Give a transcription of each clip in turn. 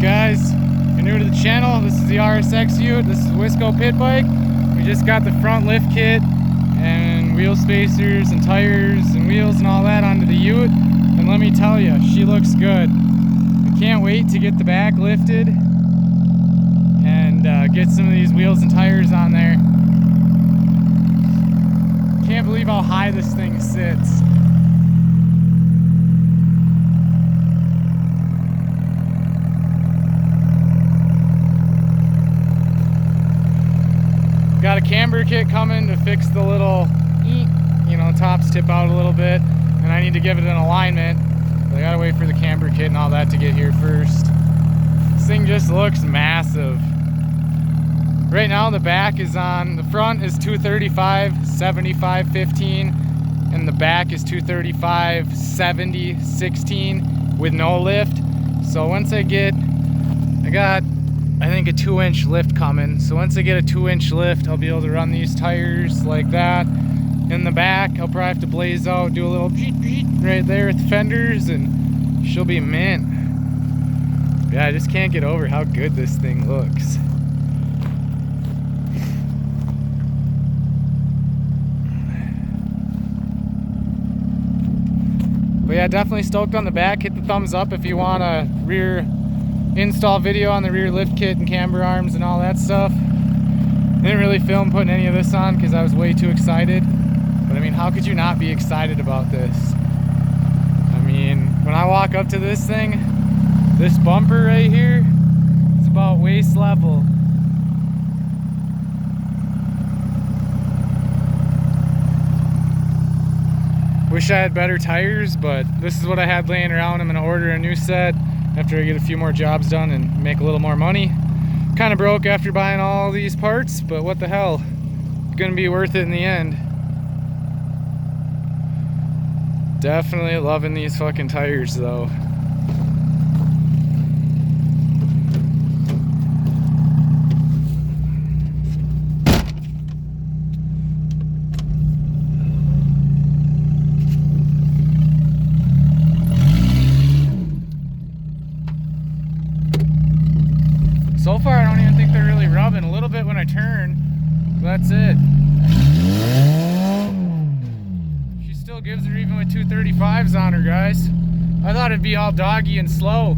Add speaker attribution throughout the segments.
Speaker 1: guys? If you're new to the channel, this is the Rsx-Ute. This is Wisco pit bike. We just got the front lift kit and wheel spacers and tires and wheels and all that onto the Ute. And let me tell you, she looks good. I can't wait to get the back lifted and get some of these wheels and tires on there. Can't believe how high this thing sits. Got a camber kit coming to fix the little, tops tip out a little bit, and I need to give it an alignment. But I gotta wait for the camber kit and all that to get here first. This thing just looks massive. Right now the back is on, the front is 235, 75, 15, and the back is 235, 70, 16 with no lift. So once I got I think a 2-inch lift coming. So once I get a 2-inch lift, I'll be able to run these tires like that. In the back, I'll probably have to blaze out, do a little right there with the fenders, and she'll be mint. Yeah, I just can't get over how good this thing looks. But yeah, definitely stoked on the back. Hit the thumbs up if you want a rear install video on the rear lift kit and camber arms and all that stuff. Didn't really film putting any of this on because I was way too excited. But I mean, how could you not be excited about this? I mean, when I walk up to this thing, this bumper right here, it's about waist level. Wish I had better tires, but this is what I had laying around. I'm gonna order a new set after I get a few more jobs done and make a little more money. Kind of broke after buying all these parts, but what the hell? It's gonna be worth it in the end. Definitely loving these fucking tires though. So far, I don't even think they're really rubbing. A little bit when I turn, but that's it. She still gives her even with 235s on her, guys. I thought it'd be all doggy and slow.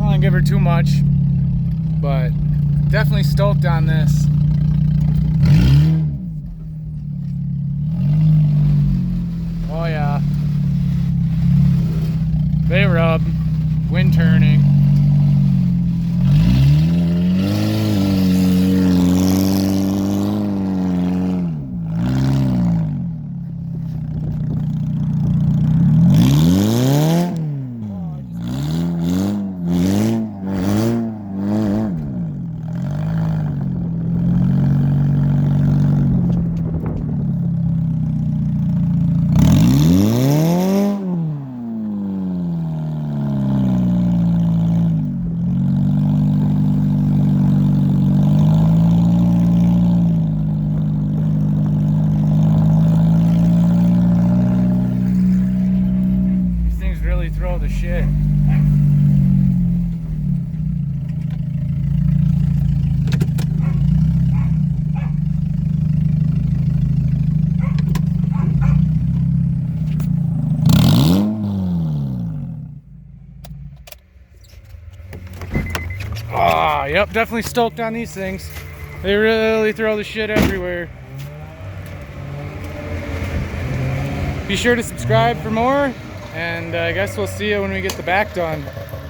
Speaker 1: I don't give her too much, but definitely stoked on this. Oh yeah. They rub. Wind turning. Throw the shit. Ah, yep, definitely stoked on these things. They really throw the shit everywhere. Be sure to subscribe for more. And I guess we'll see you when we get the back done.